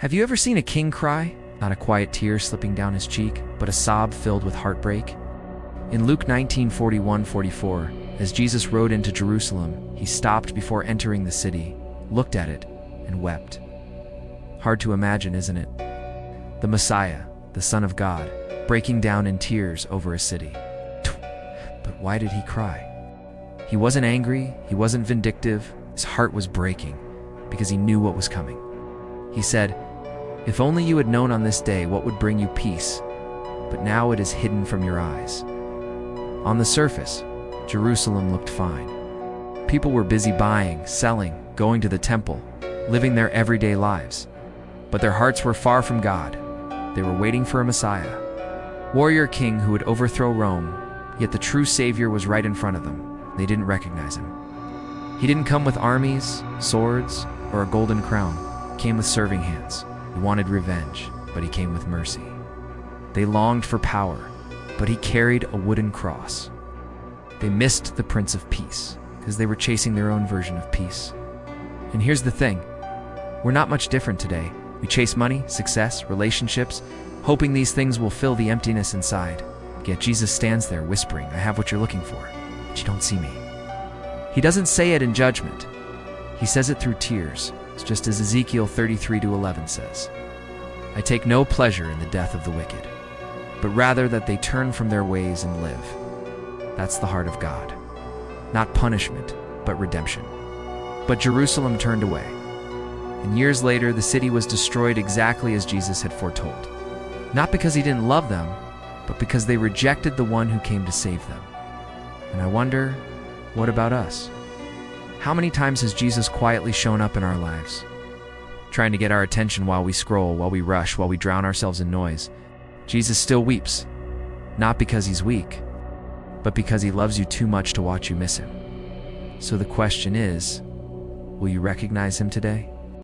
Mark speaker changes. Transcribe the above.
Speaker 1: Have you ever seen a king cry? Not a quiet tear slipping down his cheek, but a sob filled with heartbreak. In Luke 19:41-44, as Jesus rode into Jerusalem, he stopped before entering the city, looked at it, and wept. Hard to imagine, isn't it? The Messiah, the Son of God, breaking down in tears over a city. But why did he cry? He wasn't angry, he wasn't vindictive, his heart was breaking, because he knew what was coming. He said, "If only you had known on this day what would bring you peace, but now it is hidden from your eyes." On the surface, Jerusalem looked fine. People were busy buying, selling, going to the temple, living their everyday lives. But their hearts were far from God. They were waiting for a Messiah, warrior king who would overthrow Rome, yet the true Savior was right in front of them. They didn't recognize him. He didn't come with armies, swords, or a golden crown. He came with serving hands. He wanted revenge, but he came with mercy. They longed for power, but he carried a wooden cross. They missed the Prince of Peace because they were chasing their own version of peace. And here's the thing, we're not much different today. We chase money, success, relationships, hoping these things will fill the emptiness inside. Yet Jesus stands there whispering, "I have what you're looking for, but you don't see me." He doesn't say it in judgment. He says it through tears, just as Ezekiel 33:11 says, "I take no pleasure in the death of the wicked, but rather that they turn from their ways and live." That's the heart of God. Not punishment, but redemption. But Jerusalem turned away. And years later, the city was destroyed exactly as Jesus had foretold. Not because he didn't love them, but because they rejected the one who came to save them. And I wonder, what about us? How many times has Jesus quietly shown up in our lives, trying to get our attention while we scroll, while we rush, while we drown ourselves in noise? Jesus still weeps, not because he's weak, but because he loves you too much to watch you miss him. So the question is, will you recognize him today?